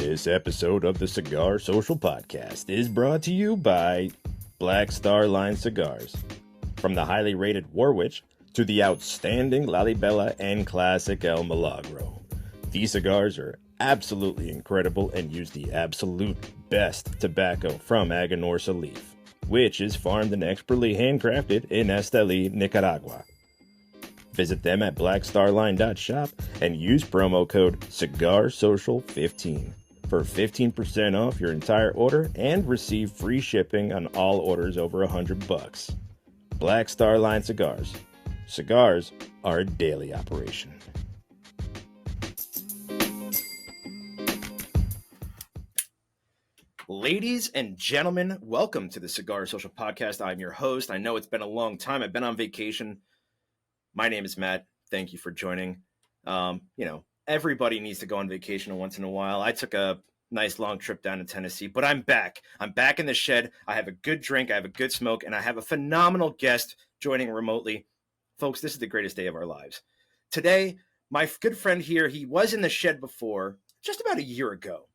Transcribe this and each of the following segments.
This episode of the Cigar Social Podcast is brought to you by Black Star Line Cigars. From the highly rated Warwich to the outstanding Lalibela and classic El Milagro, these cigars are absolutely incredible and use the absolute best tobacco from Aganorsa Leaf, which is farmed and expertly handcrafted in Esteli, Nicaragua. Visit them at blackstarline.shop and use promo code CigarSocial15 for 15% off your entire order and receive free shipping on all orders over $100. Black Star Line Cigars. Cigars are a daily operation. Ladies and gentlemen, welcome to the Cigar Social Podcast. I'm your host. I know it's been a long time. I've been on vacation. My name is Matt. Thank you for joining. Everybody needs to go on vacation once in a while. I took a nice long trip down to Tennessee, but I'm back. I'm back in the shed. I have a good drink. I have a good smoke, and I have a phenomenal guest joining remotely. Folks, this is the greatest day of our lives. Today, my good friend here, he was in the shed before, just about a year ago.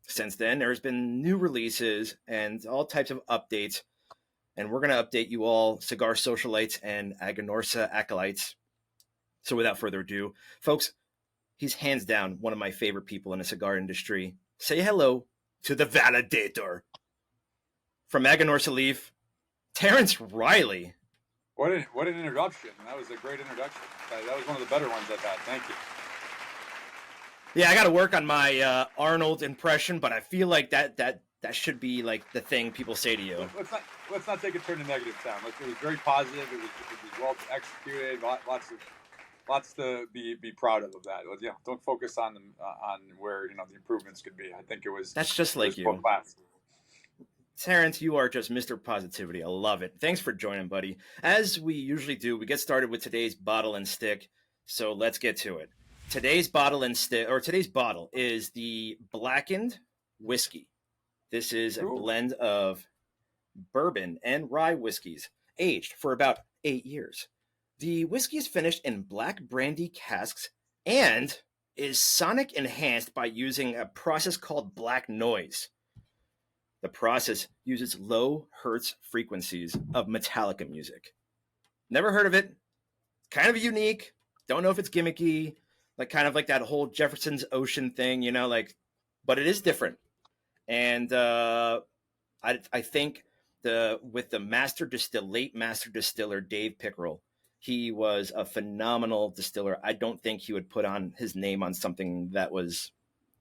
Since then, there's been new releases and all types of updates. And we're going to update you all, Cigar Socialites and Aganorsa Acolytes. So without further ado, folks, he's hands down one of my favorite people in the cigar industry. Say hello to the Validator. From Aganorsa Leaf, Terence Reilly. What an introduction. That was a great introduction. That was one of the better ones I've had. Thank you. Yeah, I got to work on my Arnold impression, but I feel like that should be like the thing people say to you. Let's not take a turn to negative sound. It was very positive. It was well executed. Lots to be proud of that. Don't focus on where the improvements could be. I think it was. That's just like you, Terrence. You are just Mr. Positivity. I love it. Thanks for joining, buddy. As we usually do, we get started with today's bottle and stick. So let's get to it. Today's bottle is the blackened whiskey. This is a blend of bourbon and rye whiskeys, aged for about 8 years. The whiskey is finished in black brandy casks and is sonic enhanced by using a process called black noise. The process uses low hertz frequencies of Metallica music. Never heard of it. Kind of unique. Don't know if it's gimmicky. Kind of like that whole Jefferson's Ocean thing, but it is different. And I think with the late master distiller Dave Pickerel, he was a phenomenal distiller. I don't think he would put on his name on something that was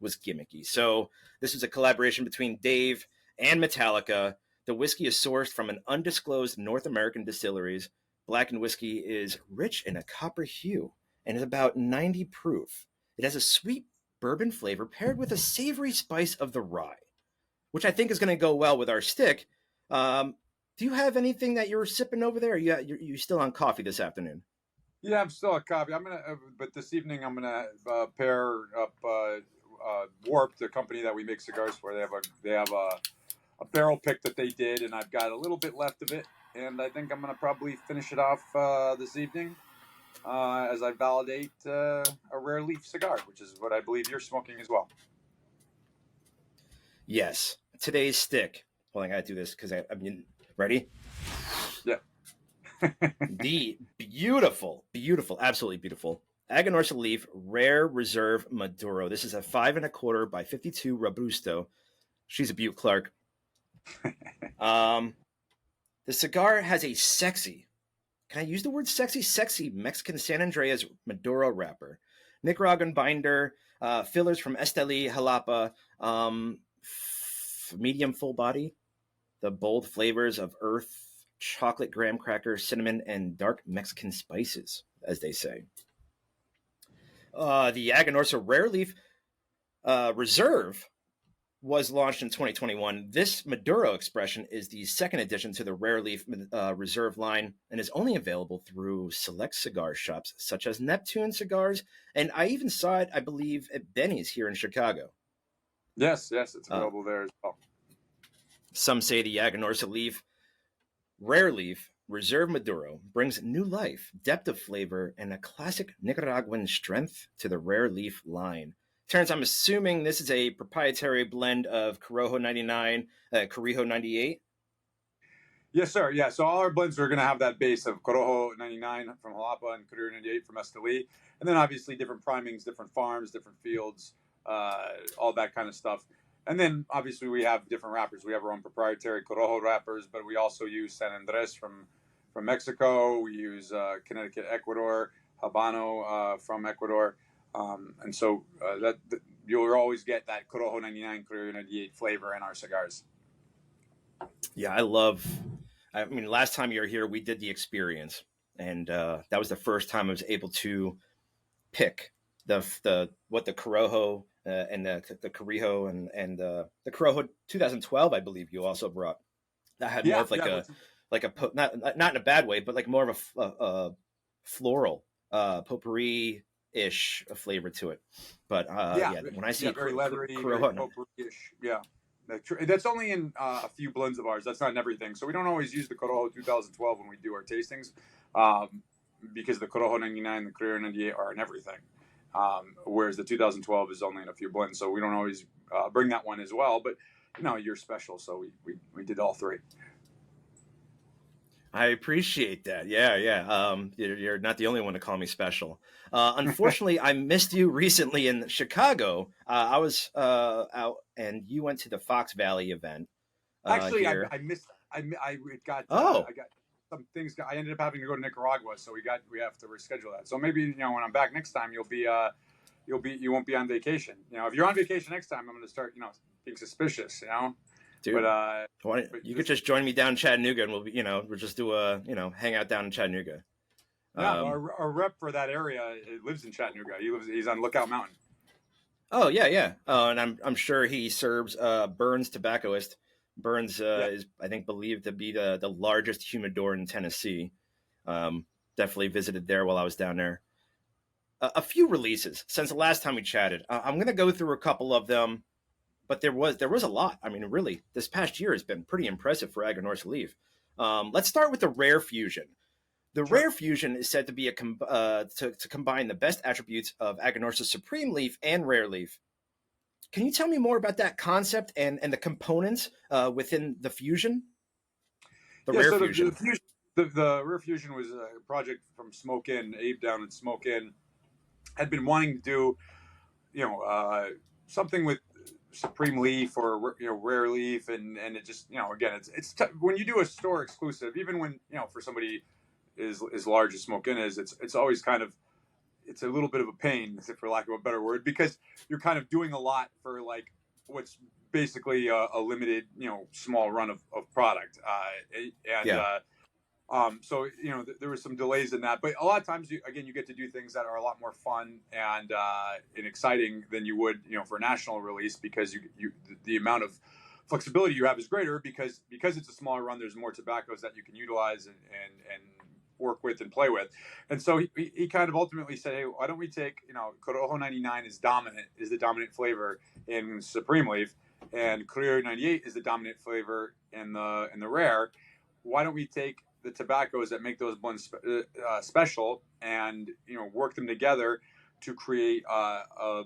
gimmicky. So this is a collaboration between Dave and Metallica. The whiskey is sourced from an undisclosed North American distilleries. Blackened whiskey is rich in a copper hue and is about 90 proof. It has a sweet bourbon flavor paired with a savory spice of the rye, which I think is going to go well with our stick. Do you have anything that you're sipping over there? Or you still on coffee this afternoon? Yeah, I'm still on coffee. But this evening I'm gonna pair up Warp, the company that we make cigars for. They have a barrel pick that they did, and I've got a little bit left of it, and I think I'm gonna probably finish it off this evening as I validate a rare leaf cigar, which is what I believe you're smoking as well. Yes. Today's stick. Well, I gotta do this because ready? Yeah. The beautiful, absolutely beautiful Aganorsa Leaf Rare Reserve Maduro. This is a 5 1/4 by 52 Robusto. She's a beaut, Clark. The cigar has a sexy, can I use the word sexy? Sexy Mexican San Andreas Maduro wrapper. Nicaraguan binder, fillers from Esteli, Jalapa, medium full body. The bold flavors of earth, chocolate graham cracker, cinnamon, and dark Mexican spices, as they say. The Aganorsa Rare Leaf Reserve was launched in 2021. This Maduro expression is the second addition to the Rare Leaf Reserve line and is only available through select cigar shops such as Neptune Cigars, and I even saw it, I believe, at Benny's here in Chicago. Yes, it's available there as well. Some say the Aganorsa Leaf Rare Leaf Reserve Maduro brings new life, depth of flavor, and a classic Nicaraguan strength to the Rare Leaf line. Terence, I'm assuming this is a proprietary blend of Corojo 99, Corojo 98. Yes, sir. Yeah. So all our blends are going to have that base of Corojo 99 from Jalapa and Corojo 98 from Esteli. And then obviously different primings, different farms, different fields, all that kind of stuff. And then obviously we have different wrappers. We have our own proprietary Corojo wrappers, but we also use San Andres from Mexico. We use Connecticut, Ecuador, Habano from Ecuador. And so that you'll always get that Corojo 99, Corojo 98 flavor in our cigars. Yeah, I mean, last time you were here, we did the experience, and that was the first time I was able to pick the Corojo and the Corojo and the Corojo 2012, I believe you also brought. That had more of not in a bad way, but like more of a floral potpourri ish flavor to it. But when I see very leathery, Corojo, potpourri-ish, that's only in a few blends of ours. That's not in everything. So we don't always use the Corojo 2012 when we do our tastings, because the Corojo 99 and the Corojo 98 are in everything. Whereas the 2012 is only in a few blends. So we don't always bring that one as well. But you're special, so we did all three. I appreciate that. Yeah. You're not the only one to call me special. Unfortunately, I missed you recently in Chicago. I was out, and you went to the Fox Valley event. Actually, I missed. I got some things. I ended up having to go to Nicaragua, so we have to reschedule that. So maybe when I'm back next time, you won't be on vacation. If you're on vacation next time, I'm going to start being suspicious. Dude, you could just join me down in Chattanooga, and we'll just do a hang out down in Chattanooga. Yeah, our rep for that area lives in Chattanooga. He's on Lookout Mountain. Oh yeah. And I'm sure he serves Burns Tobaccoist. Burns is, I think, believed to be the largest humidor in Tennessee. Definitely visited there while I was down there. A few releases since the last time we chatted. I'm going to go through a couple of them. But there was a lot. I mean, really, this past year has been pretty impressive for Aganorsa Leaf. Let's start with the Rare Fusion. The Rare Fusion is said to be to combine the best attributes of Aganorsa Supreme Leaf and Rare Leaf. Can you tell me more about that concept and the components within the fusion? Rare Fusion. The Rare Fusion was a project from Smoke Inn. Abe down at Smoke Inn had been wanting to do, something with Supreme Leaf or Rare Leaf, and it just again it's when you do a store exclusive, even when for somebody as large as Smoke Inn is, it's always kind of it's a little bit of a pain, for lack of a better word, because you're kind of doing a lot for like what's basically a limited small run of product, so there were some delays in that, but a lot of times you get to do things that are a lot more fun and exciting than you would for a national release, because the amount of flexibility you have is greater because it's a smaller run. There's more tobaccos that you can utilize and work with and play with, and so he kind of ultimately said, hey, why don't we take Corojo 99 is the dominant flavor in Supreme Leaf, and Corojo 98 is the dominant flavor in the Rare. Why don't we take the tobaccos that make those blends special and work them together to create a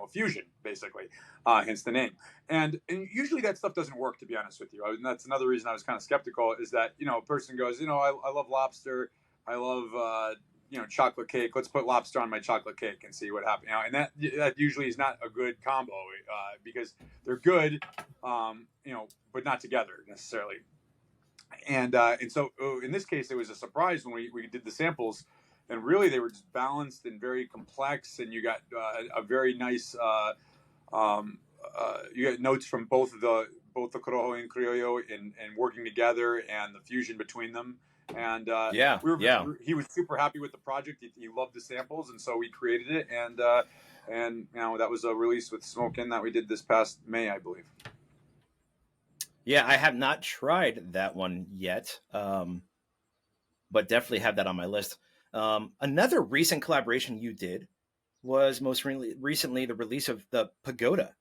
fusion, basically, hence the name. And usually that stuff doesn't work, to be honest with you. And that's another reason I was kind of skeptical, is that a person goes, I love lobster, I love chocolate cake. Let's put lobster on my chocolate cake and see what happens. And that usually is not a good combo, because they're good, but not together necessarily. And so in this case, it was a surprise when we did the samples, and really they were just balanced and very complex. And you got a very nice, you got notes from both the Corojo and Criollo and working together, and the fusion between them. And he was super happy with the project. He loved the samples, and so we created it. And that was a release with Smoke Inn that we did this past May, I believe. Yeah, I have not tried that one yet, but definitely have that on my list. Another recent collaboration you did was most recently the release of the Pagoda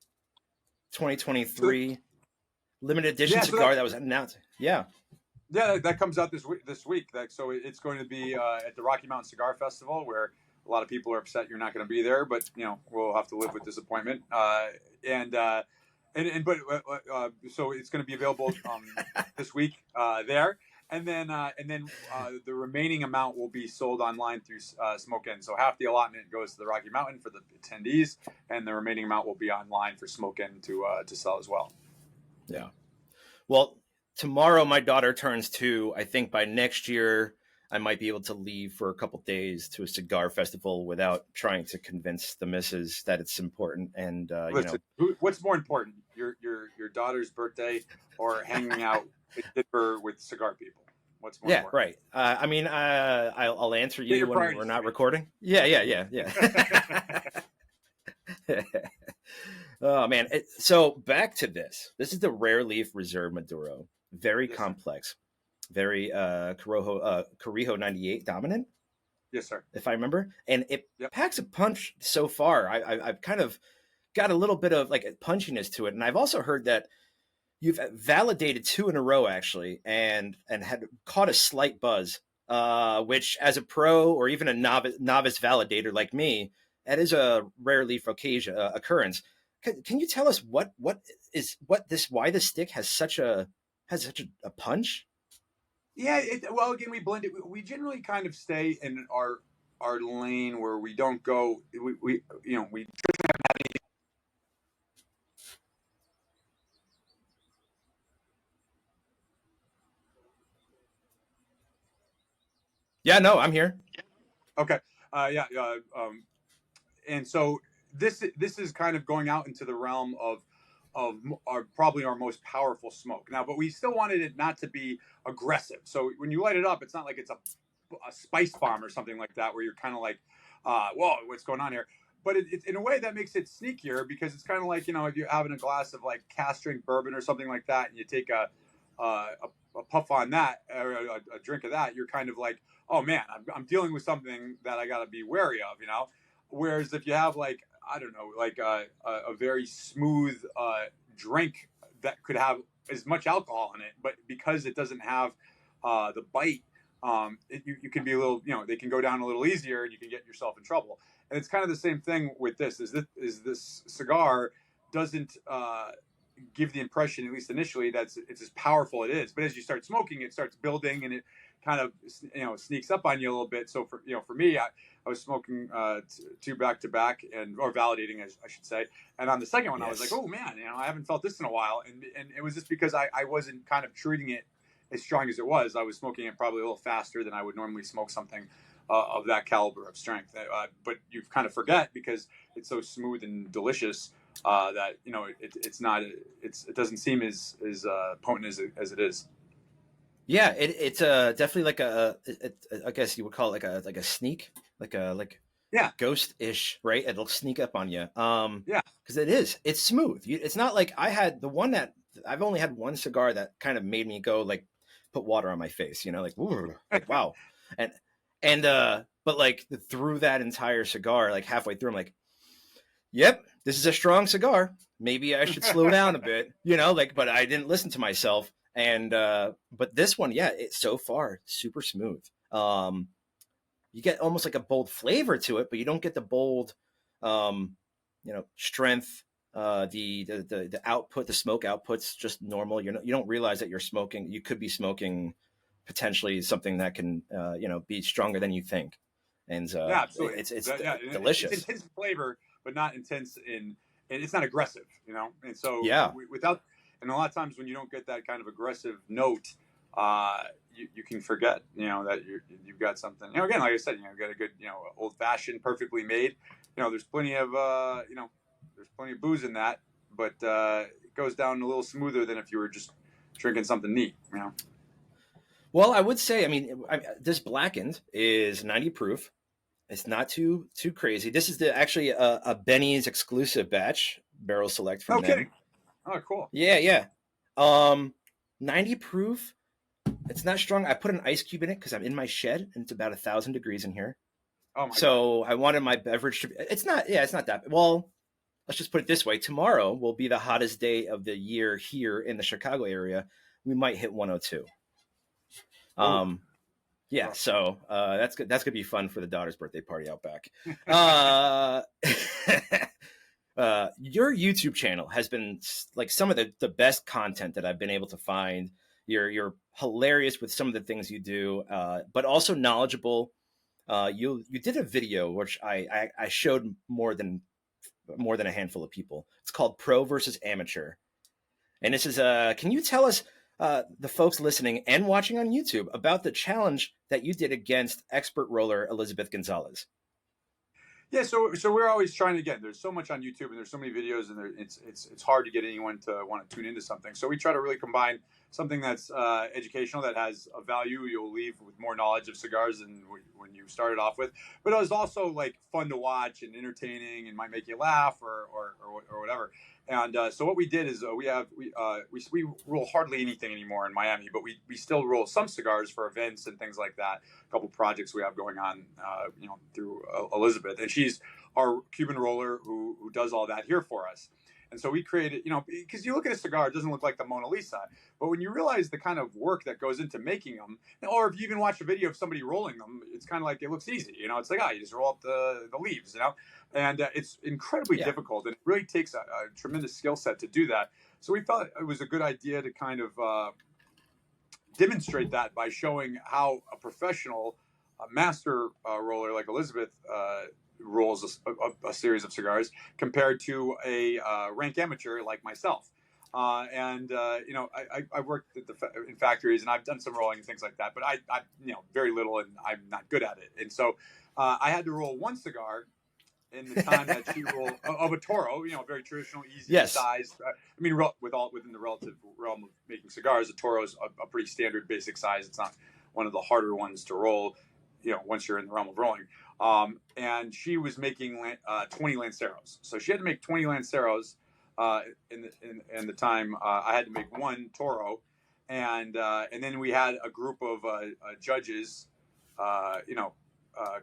2023 limited edition cigar that was announced. Yeah, that comes out this week. So it's going to be at the Rocky Mountain Cigar Festival, where A lot of people are upset you're not going to be there, but we'll have to live with disappointment. So it's going to be available this week there, and then the remaining amount will be sold online through Smoke Inn. So half the allotment goes to the Rocky Mountain for the attendees, and the remaining amount will be online for Smoke Inn to sell as well. Yeah. Well, tomorrow my daughter turns 2. I think by next year I might be able to leave for a couple days to a cigar festival without trying to convince the missus that it's important. And Listen, what's more important, your daughter's birthday or hanging out in Denver with cigar people? What's more important? Right. I'll answer you when we're not recording. Yeah. Oh man. So back to this. This is the Rare Leaf Reserve Maduro. Very complex. Very Carijo 98 dominant. Yes, sir. If I remember. And it packs a punch so far. I've kind of got a little bit of like a punchiness to it. And I've also heard that you've validated 2 in a row actually, and had caught a slight buzz, which as a pro or even a novice validator like me, that is a rare leaf occurrence. Can you tell us why this stick has such a punch? Yeah. Well, again, we blend it. We generally kind of stay in our lane where we don't go. We Yeah, no, I'm here. Okay. And so this is kind of going out into the realm of probably our most powerful smoke now, but we still wanted it not to be aggressive. So when you light it up, it's not like it's a spice bomb or something like that, where you're kind of like, whoa, what's going on here? But it's in a way that makes it sneakier, because it's kind of like, if you're having a glass of like cask strength bourbon or something like that, and you take a puff on that, or a drink of that, you're kind of like, oh man, I'm dealing with something that I got to be wary of, Whereas if you have like, I don't know, like a very smooth drink that could have as much alcohol in it, but because it doesn't have the bite, you can be a little, they can go down a little easier, and you can get yourself in trouble. And it's kind of the same thing with this. Is this cigar doesn't give the impression, at least initially, that it's as powerful as it is. But as you start smoking, it starts building, and it kind of sneaks up on you a little bit. So for me, I was smoking 2 back to back, or validating, I should say. And on the second one, I was like, oh man, I haven't felt this in a while. And it was just because I wasn't kind of treating it as strong as it was. I was smoking it probably a little faster than I would normally smoke something of that caliber of strength. But you kind of forget, because it's so smooth and delicious, that it doesn't seem as potent as it is. Yeah, it's definitely like I guess you would call it like a sneak, like ghost-ish, right? It'll sneak up on you. Because it's smooth. It's not like I had the one that I've only had one cigar that kind of made me go like put water on my face, like, ooh, like wow, and but like through that entire cigar, like halfway through, I'm like, yep, this is a strong cigar. Maybe I should slow down a bit, but I didn't listen to myself. And but this one, it's so far super smooth. You get almost like a bold flavor to it, but you don't get the bold, strength. The output, the smoke output's just normal. You don't realize that you're smoking. You could be smoking potentially something that can, be stronger than you think. And absolutely, it's delicious. It's intense flavor, but not intense and it's not aggressive, And so without. And a lot of times when you don't get that kind of aggressive note, you can forget, that you've got something. Again, like I said, you've got a good, old fashioned, perfectly made. There's plenty of, there's plenty of booze in that, but it goes down a little smoother than if you were just drinking something neat. Well, I would say, this blackened is 90 proof. It's not too crazy. This is actually a Benny's exclusive batch, barrel select from them. Kidding. Oh, cool. Yeah. 90 proof. It's not strong. I put an ice cube in it because I'm in my shed and it's about 1,000 degrees in here. Oh my so God. I wanted my beverage to be, it's not that. Well, let's just put it this way. Tomorrow will be the hottest day of the year here in the Chicago area. We might hit 102. Yeah, so that's good. That's gonna be fun for the daughter's birthday party out back. Uh, your YouTube channel has been like some of the best content that I've been able to find. You're hilarious with some of the things you do, but also knowledgeable. You did a video which I showed more than a handful of people. It's called Pro versus Amateur, and this is can you tell us the folks listening and watching on YouTube about the challenge that you did against expert roller Elizabeth Gonzalez? Yeah, so we're always trying to get. There's so much on YouTube, and there's so many videos, and it's hard to get anyone to want to tune into something. So we try to really combine something that's educational, that has a value. You'll leave with more knowledge of cigars than when you started off with, but it was also like fun to watch and entertaining, and might make you laugh or whatever. And so what we did is we roll hardly anything anymore in Miami, but we still roll some cigars for events and things like that. A couple projects we have going on, through Elizabeth, and she's our Cuban roller who does all that here for us. And so we created, because you look at a cigar, it doesn't look like the Mona Lisa, but when you realize the kind of work that goes into making them, or if you even watch a video of somebody rolling them, it's kind of like it looks easy. It's like, you just roll up the leaves, and it's incredibly difficult, and it really takes a tremendous skill set to do that. So we thought it was a good idea to kind of demonstrate that by showing how a professional master roller like Elizabeth rolls a series of cigars compared to a rank amateur like myself. I worked in factories, and I've done some rolling and things like that, but I very little, and I'm not good at it. And so I had to roll one cigar in the time that she rolled of a Toro, very traditional, easy size. Within the relative realm of making cigars, a Toro is a pretty standard basic size. It's not one of the harder ones to roll, once you're in the realm of rolling. And she was making 20 Lanceros. So she had to make 20 Lanceros in the time. I had to make one Toro. And then we had a group of judges,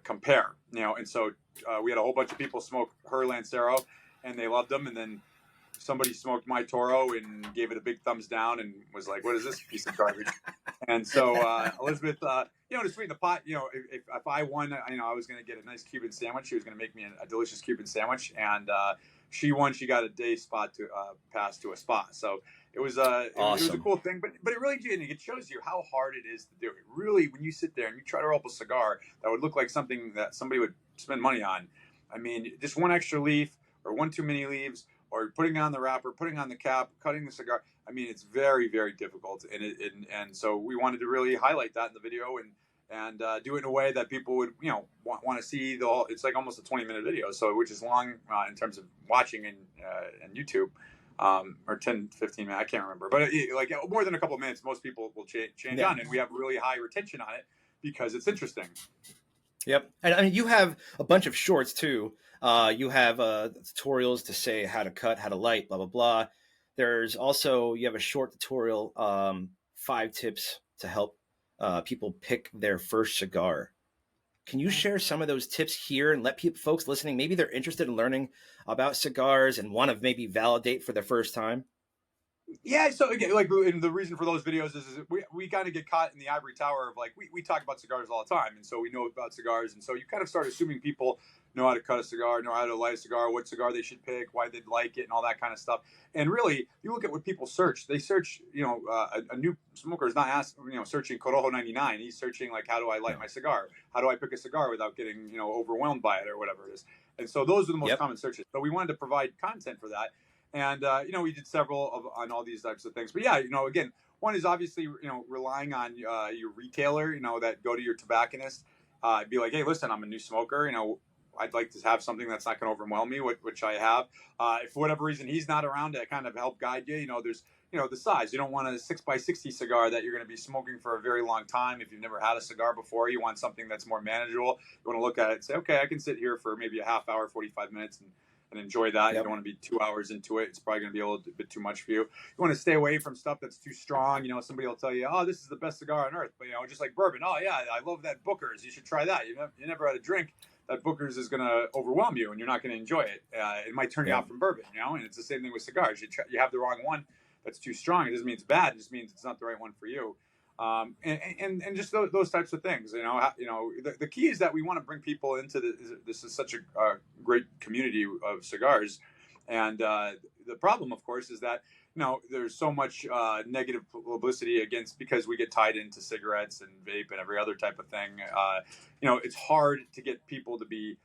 compare, and so we had a whole bunch of people smoke her Lancero, and they loved them. And then somebody smoked my Toro and gave it a big thumbs down and was like, "What is this piece of garbage?" And so Elizabeth, to sweeten the pot, if I won, I was going to get a nice Cuban sandwich. She was going to make me a delicious Cuban sandwich, and she won. She got a day spot to pass to a spot. So it was awesome. It was a cool thing, but it really did. It shows you how hard it is to do it. Really, when you sit there and you try to roll up a cigar that would look like something that somebody would spend money on, just one extra leaf or one too many leaves, or putting on the wrapper, putting on the cap, cutting the cigar. It's very, very difficult, and so we wanted to really highlight that in the video and do it in a way that people would want to see the whole. It's like almost a 20-minute video, so which is long in terms of watching and YouTube. Or 10, 15 minutes, I can't remember, but like more than a couple of minutes, most people will change on, and we have really high retention on it because it's interesting. Yep. And you have a bunch of shorts too. You have tutorials to say how to cut, how to light, blah, blah, blah. There's also, you have a short tutorial, 5 tips to help people pick their first cigar. Can you share some of those tips here and let folks listening, maybe they're interested in learning about cigars and want to maybe validate for the first time? Yeah, so again, and the reason for those videos is we kind of get caught in the ivory tower of we talk about cigars all the time, and so we know about cigars, and so you kind of start assuming people know how to cut a cigar, know how to light a cigar, what cigar they should pick, why they'd like it, and all that kind of stuff. And really, you look at what people search. They search, a new smoker is not searching Corojo 99. He's searching how do I light my cigar? How do I pick a cigar without getting overwhelmed by it or whatever it is? And so those are the most common searches. So we wanted to provide content for that. And, we did several on all these types of things. But yeah, again, one is obviously, relying on your retailer, that go to your tobacconist, be like, hey, listen, I'm a new smoker, I'd like to have something that's not going to overwhelm me, which I have. If for whatever reason he's not around to kind of help guide you, there's, the size. You don't want a 6x60 cigar that you're going to be smoking for a very long time. If you've never had a cigar before, you want something that's more manageable. You want to look at it and say, okay, I can sit here for maybe a half hour, 45 minutes and enjoy that. Yep. You don't want to be 2 hours into it. It's probably going to be a little bit too much for you. You want to stay away from stuff that's too strong. Somebody will tell you, oh, this is the best cigar on earth. But, just like bourbon. Oh, yeah, I love that Booker's. You should try that. You never had a drink. That Booker's is going to overwhelm you, and you're not going to enjoy it. It might turn you off from bourbon, and it's the same thing with cigars. You have the wrong one that's too strong. It doesn't mean it's bad. It just means it's not the right one for you. And just those types of things. The key is that we want to bring people into this is such a great community of cigars, and the problem, of course, is that there's so much negative publicity against, because we get tied into cigarettes and vape and every other type of thing. It's hard to get people to be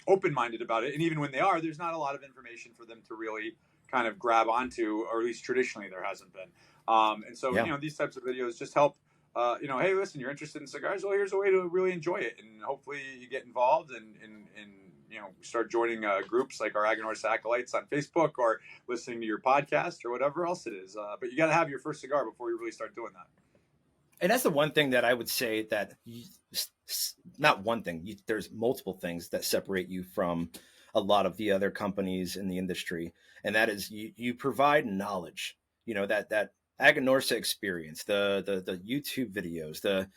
open-minded about it, and even when they are, there's not a lot of information for them to really kind of grab onto, or at least traditionally there hasn't been. And so, Yeah. these types of videos just help, hey, listen, you're interested in cigars? Well, here's a way to really enjoy it. And hopefully you get involved and start joining groups like our Aganorsa Acolytes on Facebook, or listening to your podcast, or whatever else it is. But you got to have your first cigar before you really start doing that. And that's the one thing that I would say that not one thing, there's multiple things that separate you from a lot of the other companies in the industry. And that is you provide knowledge, that Aganorsa experience, the YouTube videos,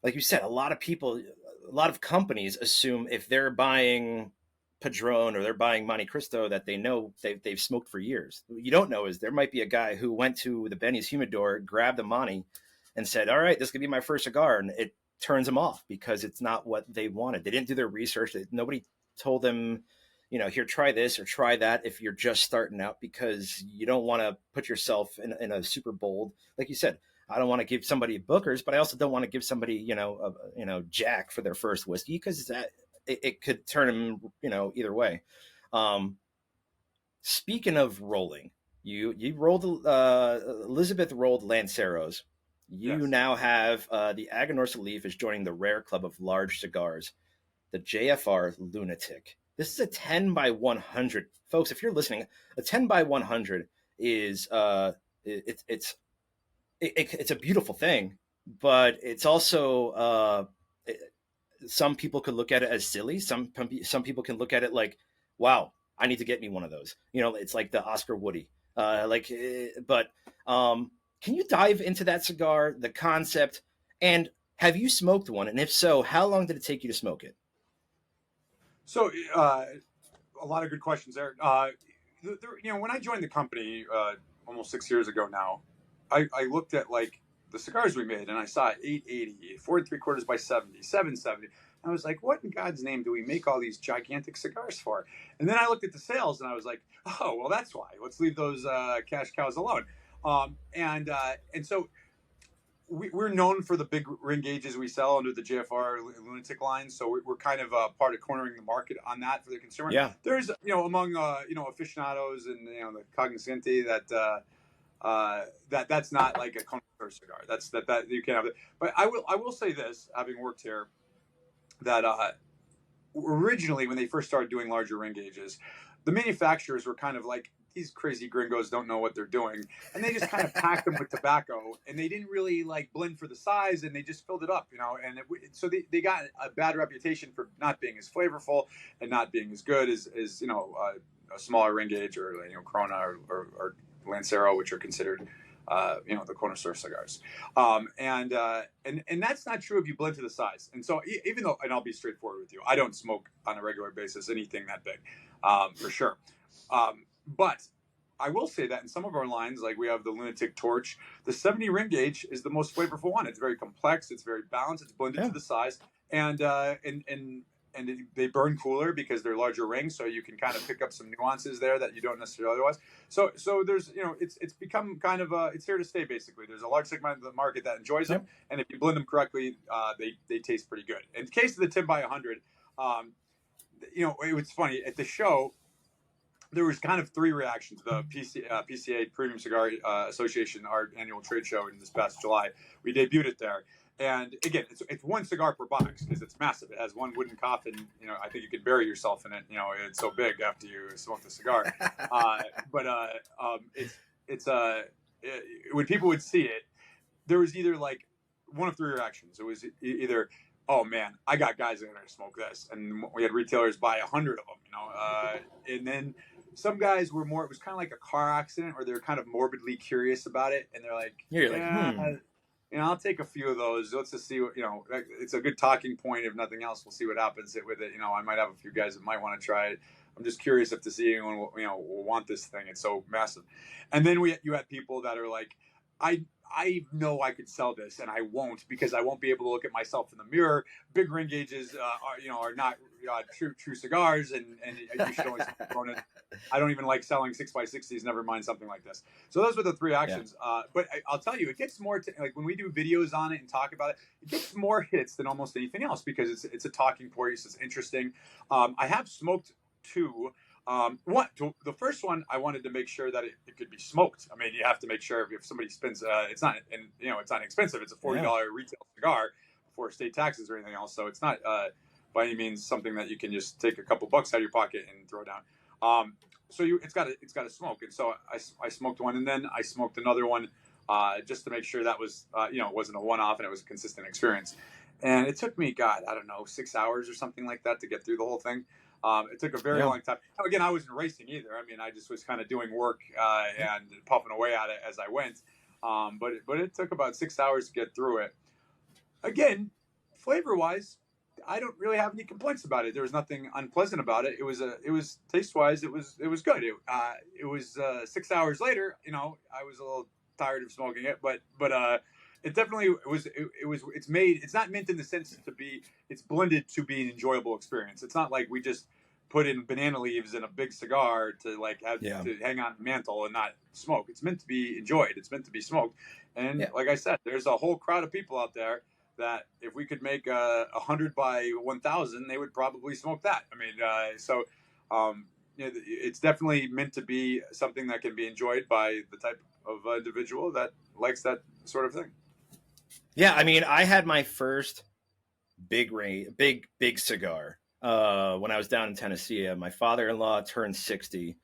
like you said, a lot of companies assume if they're buying Padron or they're buying Monte Cristo that they know they've smoked for years. What you don't know is there might be a guy who went to the Benny's Humidor, grabbed the Monte, and said, all right, this could be my first cigar. And it turns them off because it's not what they wanted. They didn't do their research. Nobody told them, here, try this or try that if you're just starting out, because you don't want to put yourself in a super bold, like you said, I don't want to give somebody Booker's, but I also don't want to give somebody, Jack for their first whiskey, because it could turn them, either way. Speaking of rolling, you rolled, Elizabeth rolled Lanceros. You Yes. now have the Aganorsa Leaf is joining the rare club of large cigars, the JFR Lunatic. This is a 10 by 100. Folks, if you're listening, a 10 by 100 is it's a beautiful thing, but it's also some people could look at it as silly. Some people can look at it like, wow, I need to get me one of those. It's like the Oscar Woody. Can you dive into that cigar, the concept, and have you smoked one? And if so, how long did it take you to smoke it? So, a lot of good questions there. When I joined the company almost 6 years ago now, I looked at like the cigars we made, and I saw 880, 4 3/4 by 70, 770. I was like, what in God's name do we make all these gigantic cigars for? And then I looked at the sales, and I was like, oh, well, that's why. Let's leave those cash cows alone. And so we're known for the big ring gauges we sell under the JFR Lunatic line. So we're kind of part of cornering the market on that for the consumer. Yeah. There's, among, aficionados and, the cognoscenti that's not like a connoisseur cigar. That you can't have it. But I will say this, having worked here, that originally when they first started doing larger ring gauges, the manufacturers were kind of like, these crazy gringos don't know what they're doing, and they just kind of packed them with tobacco, and they didn't really like blend for the size, and they just filled it up, and so they got a bad reputation for not being as flavorful and not being as good as a smaller ring gauge, or Corona or Lancero, which are considered the connoisseur cigars, and that's not true if you blend to the size. And so even though, and I'll be straightforward with you, I don't smoke on a regular basis anything that big, for sure. But I will say that in some of our lines, like we have the Lunatic Torch, the 70 ring gauge is the most flavorful one. It's very complex, it's very balanced, it's blended to the size, and they burn cooler because they're larger rings, so you can kind of pick up some nuances there that you don't necessarily otherwise. So there's it's become kind of it's here to stay basically. There's a large segment of the market that enjoys them, and if you blend them correctly, they taste pretty good. In the case of the 10 by 100, it was funny at the show. There was kind of three reactions. The PCA Premium Cigar Association, our annual trade show in this past July, we debuted it there. And again, it's one cigar per box because it's massive. It has one wooden coffin. I think you could bury yourself in it. It's so big after you smoke the cigar. When people would see it, there was either like one of three reactions. It was either, oh man, I got guys that are going to smoke this, and we had retailers buy 100 of them. And then some guys were more, it was kind of like a car accident, or they're kind of morbidly curious about it, and they're like, I'll take a few of those. Let's just see what, it's a good talking point. If nothing else, we'll see what happens with it. I might have a few guys that might want to try it. I'm just curious if to see anyone will want this thing. It's so massive. And then you had people that are like, I I know I could sell this, and I won't, because I won't be able to look at myself in the mirror. Big ring gauges are not true cigars, and you should only sell Coronas. I don't even like selling 6x60s. Never mind something like this. So those were the three Yeah. actions. But I'll tell you, it gets more like when we do videos on it and talk about it, it gets more hits than almost anything else, because it's a talking point. It's interesting. I have smoked two. The first one, I wanted to make sure that it could be smoked. I mean, you have to make sure if somebody spends, it's not, and it's not expensive. It's a $40 retail cigar before state taxes or anything else. So it's not by any means something that you can just take a couple bucks out of your pocket and throw down. So it's got to smoke. And so I smoked one, and then I smoked another one just to make sure that was, it wasn't a one-off and it was a consistent experience. And it took me, God, I don't know, 6 hours or something like that to get through the whole thing. It took a very long time. Again, I wasn't racing either. I mean, I just was kind of doing work and puffing away at it as I went. But it took about 6 hours to get through it. Again, flavor-wise, I don't really have any complaints about it. There was nothing unpleasant about it. It was taste-wise, it was good. It was 6 hours later. I was a little tired of smoking it, but it definitely was. It's made. It's not meant in the sense to be. It's blended to be an enjoyable experience. It's not like we just put in banana leaves in a big cigar to have to hang on the mantle and not smoke. It's meant to be enjoyed. It's meant to be smoked. And like I said, there's a whole crowd of people out there that if we could make 100 by 1,000, they would probably smoke that. I mean, it's definitely meant to be something that can be enjoyed by the type of individual that likes that sort of thing. Yeah, I mean, I had my first big cigar when I was down in Tennessee. My father-in-law turned 60,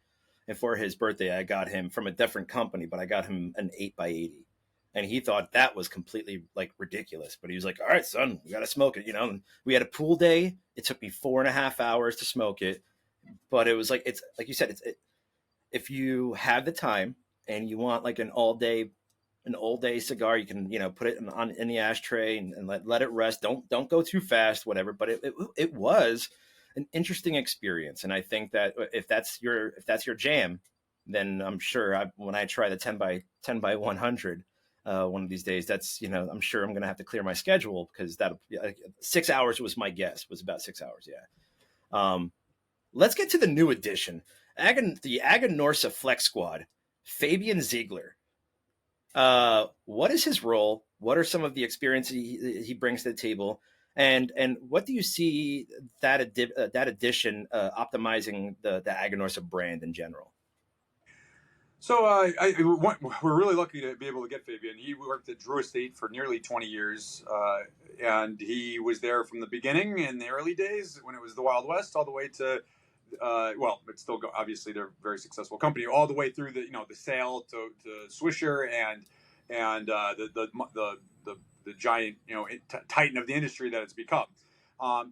and for his birthday, I got him from a different company, but I got him an 8x80, and he thought that was completely ridiculous. But he was like, "All right, son, we got to smoke it," And we had a pool day. It took me 4.5 hours to smoke it, but it was it's like you said, if you have the time and you want an all day cigar, you can put it in the ashtray and let it rest. Don't go too fast, whatever. But it was an interesting experience, and I think that if that's your jam, then I'm sure when I try the 10 by 100 one of these days, that's I'm sure I'm gonna have to clear my schedule, because that 6 hours was my guess. Was about 6 hours. Yeah. Let's get to the new addition, the Aganorsa Flex Squad, Fabian Ziegler. What is his role? What are some of the experience he brings to the table? And what do you see that addition optimizing the Aganorsa brand in general? So we're really lucky to be able to get Fabian. He worked at Drew Estate for nearly 20 years, and he was there from the beginning in the early days when it was the Wild West, all the way to it's still obviously they're a very successful company, all the way through the sale to Swisher and the giant titan of the industry that it's become.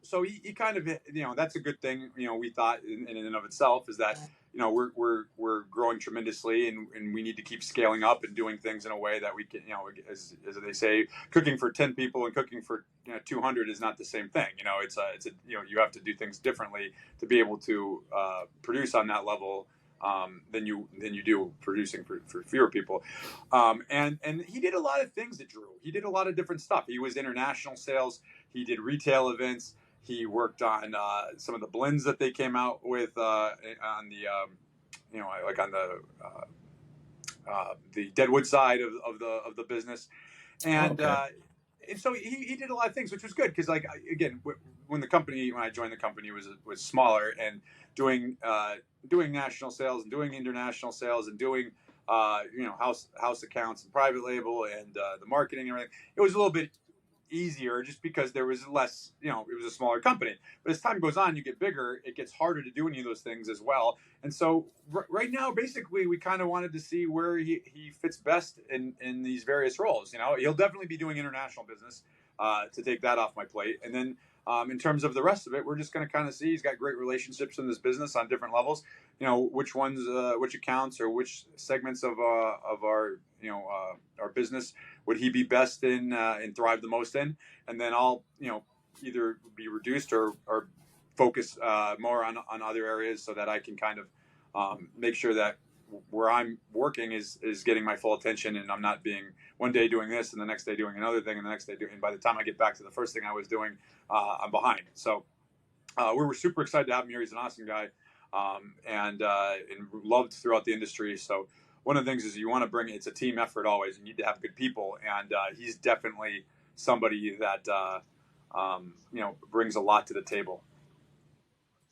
So he kind of that's a good thing. We thought in and of itself is that we're growing tremendously, and we need to keep scaling up and doing things in a way that we can as they say, cooking for 10 people and cooking for 200 is not the same thing. It's you have to do things differently to be able to produce on that level than you do producing for fewer people. And he did a lot of things at Drew. He did a lot of different stuff. He was international sales. He did retail events. He worked on some of the blends that they came out with on the Deadwood side of the business, and and so he did a lot of things, which was good, because again, when I joined the company was smaller, and doing national sales and doing international sales and doing house accounts and private label and the marketing and everything, it was a little bit easier just because there was less, it was a smaller company. But as time goes on, you get bigger, it gets harder to do any of those things as well. And so right now, basically, we kind of wanted to see where he fits best in these various roles. He'll definitely be doing international business to take that off my plate. And then in terms of the rest of it, we're just going to kind of see. He's got great relationships in this business on different levels. Which ones, which accounts or which segments of our our business would he be best in and thrive the most in, and then I'll either be reduced or focus more on other areas, so that I can kind of make sure that where I'm working is getting my full attention, and I'm not being one day doing this and the next day doing another thing and the next day doing. And by the time I get back to the first thing I was doing, I'm behind. So we were super excited to have him here. He's an awesome guy, and loved throughout the industry. So one of the things is you want to bring it's a team effort always. You need to have good people, and he's definitely somebody that brings a lot to the table.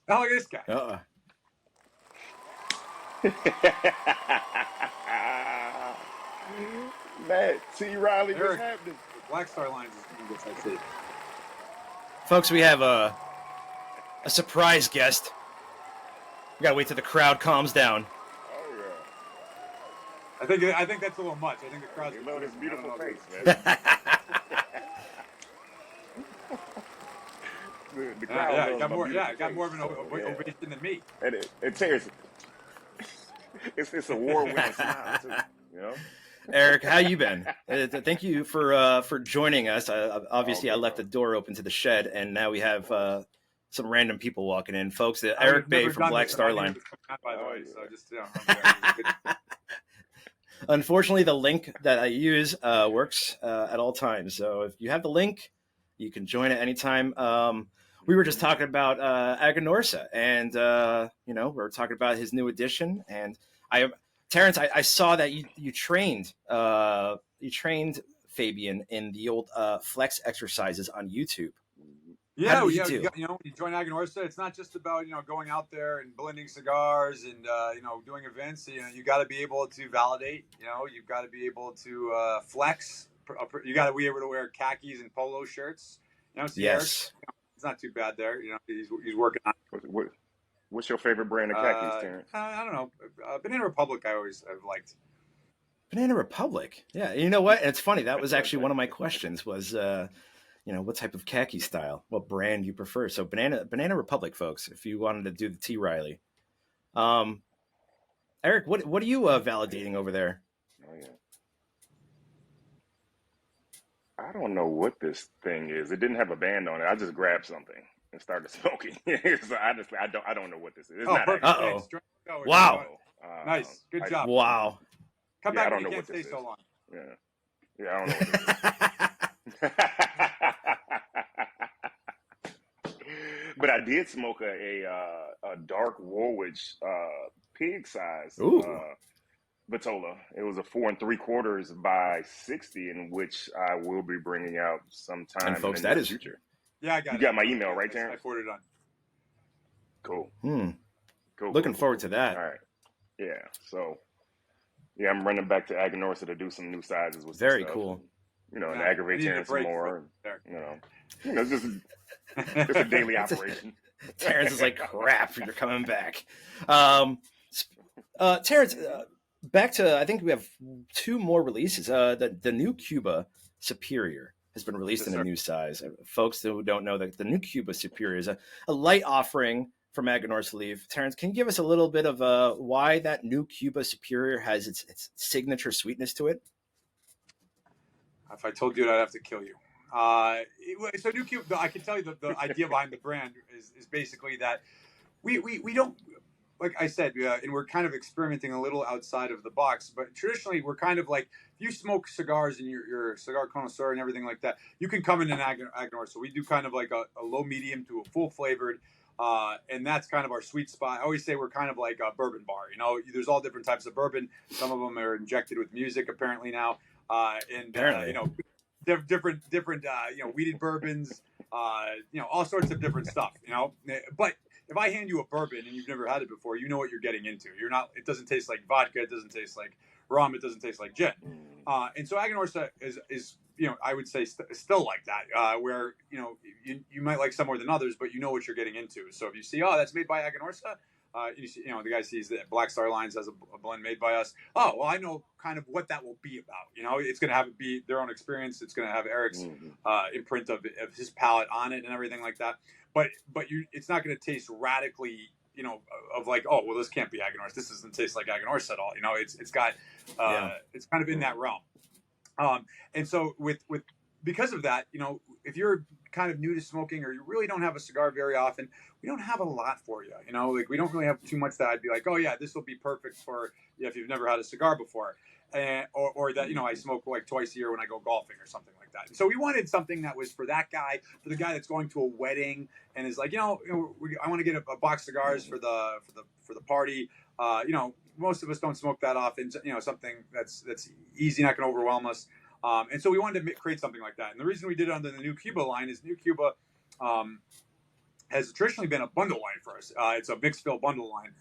Oh, look at this guy. Matt, T. Reilly, Eric, what's happening? Black Star Lines is doing this, I see. Folks, we have a surprise guest. We gotta wait till the crowd calms down. Oh yeah. I think that's a little much. I think the crowd's you know this beautiful face, man. the crowd got more of an ovation than me. And Terence, it's a war-winning smile too. You know. Eric, how you been? Thank you for joining us. Obviously, I left the door open to the shed, and now we have some random people walking in. Folks, Eric Bay from Black Star Line. By the way, so just Unfortunately, the link that I use works at all times. So if you have the link, you can join at any time. We were just talking about Aganorsa, and we're talking about his new edition. And Terence, I saw that you trained Fabian in the old flex exercises on YouTube. Yeah, when you join Aganorsa, it's not just about going out there and blending cigars and doing events. You got to be able to validate. You've got to be able to flex. You got to be able to wear khakis and polo shirts. Yes, it's not too bad there. He's working on. What's your favorite brand of khakis, Terence? I don't know. Banana Republic I've liked. Banana Republic. Yeah, you know what? It's funny. That was actually one of my questions was, what type of khaki style, what brand you prefer. So Banana Republic, folks, if you wanted to do the T. Reilly. Eric, what are you validating over there? Oh, yeah. I don't know what this thing is. It didn't have a band on it. I just grabbed something and started smoking. So honestly, I don't know what this is. It's not perfect. Wow. Nice. Good job. Wow. Come back. I don't know can't what this stay so long. Yeah, I don't know what this is. But I did smoke a dark Warwich pig size Vitola. It was a 4 3/4 by 60, in which I will be bringing out sometime and folks, in the that near is future. Yeah, I got you it. got my email, right, Terence? I forwarded it on. Cool. Looking forward to that. All right. Yeah. So, yeah, I'm running back to Aganorsa to do some new sizes with very stuff. cool. And aggravate Terence some more. Just it's a daily operation. Terence is like, crap, you're coming back. Terence, back to, I think we have 2 more releases. The new Cuba Superior has been released in a new size. Folks who don't know, that the new Cuba Superior is a light offering from Aganorsa Leaf. Terence, can you give us a little bit of why that new Cuba Superior has its signature sweetness to it? If I told you that, I'd have to kill you. So new Cuba, I can tell you the idea behind the brand is basically that we don't, like I said, and we're kind of experimenting a little outside of the box, but traditionally we're kind of like, if you smoke cigars and you're a cigar connoisseur and everything like that, you can come in an Aganorsa. So we do kind of like a low medium to a full flavored, and that's kind of our sweet spot. I always say we're kind of like a bourbon bar. There's all different types of bourbon. Some of them are injected with music apparently now, different weeded bourbons, all sorts of different stuff. But if I hand you a bourbon and you've never had it before, you know what you're getting into. It doesn't taste like vodka. It doesn't taste like rum. It doesn't taste like gin. And so Aganorsa is I would say still like that, where, you might like some more than others, but you know what you're getting into. So if you see, that's made by Aganorsa, the guy sees that Black Star Lines has a blend made by us. Oh, well, I know kind of what that will be about. It's going to have it be their own experience. It's going to have Eric's imprint of his palate on it and everything like that. But it's not going to taste radically, of like, oh, well, this can't be Aganorsa. This doesn't taste like Aganorsa at all. It's got, it's kind of in that realm. And so with because of that, if you're kind of new to smoking, or you really don't have a cigar very often, we don't have a lot for you. Like we don't really have too much that I'd be like, oh yeah, this will be perfect for if you've never had a cigar before. Or that, I smoke like twice a year when I go golfing or something like that. And so we wanted something that was for that guy, for the guy that's going to a wedding and is like, I want to get a box of cigars for the party. Most of us don't smoke that often. Something that's easy, not going to overwhelm us. And so we wanted to create something like that. And the reason we did it under the New Cuba line is New Cuba has traditionally been a bundle line for us. It's a mixed fill bundle line.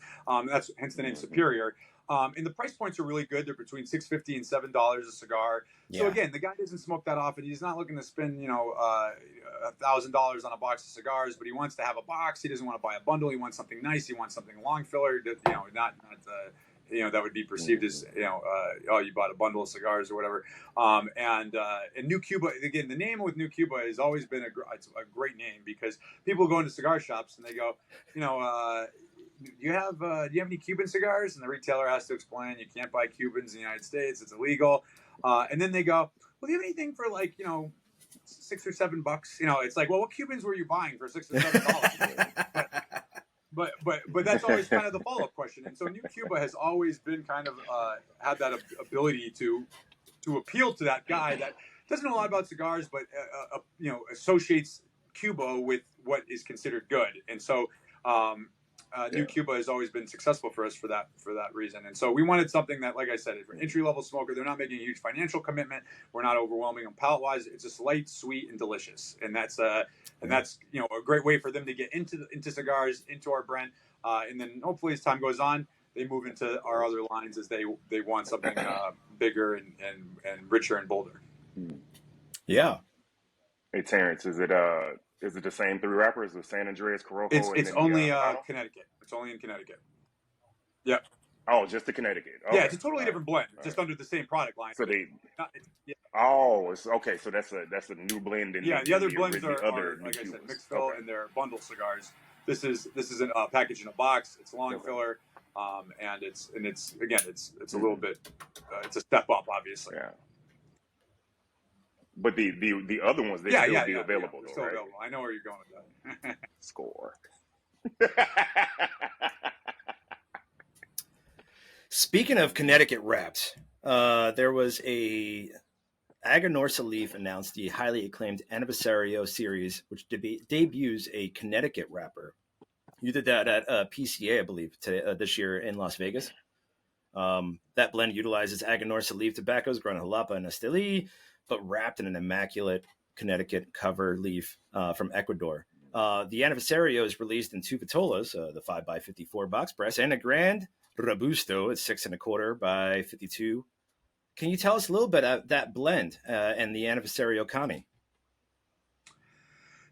That's hence the name Superior. And the price points are really good. They're between $6.50 and $7 a cigar. So again, the guy doesn't smoke that often. He's not looking to spend, $1,000 on a box of cigars, but he wants to have a box. He doesn't want to buy a bundle. He wants something nice. He wants something long filler. Not that would be perceived as, you bought a bundle of cigars or whatever. And New Cuba, again, the name with New Cuba has always been it's a great name because people go into cigar shops and they go, do you have any Cuban cigars? And the retailer has to explain you can't buy Cubans in the United States. It's illegal. And then they go, well, do you have anything for like, $6 or $7? It's like, well, what Cubans were you buying for $6 or $7? But that's always kind of the follow-up question. And so New Cuba has always been kind of had that ability to appeal to that guy that doesn't know a lot about cigars, but associates Cuba with what is considered good. And so New Cuba has always been successful for us for that reason. And so we wanted something that, like I said, for entry-level smoker, they're not making a huge financial commitment. We're not overwhelming them palate-wise. It's just light, sweet, and delicious. And that's a great way for them to get into cigars, into our brand. And then hopefully as time goes on, they move into our other lines as they want something bigger and richer and bolder. Yeah. Hey, Terrence, is it the same three rappers with San Andreas, Corojo? It's only Connecticut. It's only in Connecticut. Yeah. Oh, just the Connecticut. Okay. Yeah, it's a different blend, just under the same product line. So it's okay. So that's a new blend. The other blends are like I said, mixed fill, and they're bundle cigars. This is a package in a box. It's long filler, and it's a little bit. It's a step up, obviously. Yeah. But the other ones, they still be available, though, still right? available. I know where you're going with that. Score. Speaking of Connecticut wraps, there was a Aganorsa Leaf announced the highly acclaimed Anniversario series, which debuts a Connecticut wrapper. You did that at PCA, I believe, this year in Las Vegas. That blend utilizes Aganorsa Leaf tobaccos grown in Jalapa and Esteli, but wrapped in an immaculate Connecticut cover leaf from Ecuador. The Anniversario is released in two vitolas, the 5x54 box press, and a Grand Robusto at 6 1/4 by 52. Can you tell us a little bit about that blend and the Anniversario Kami?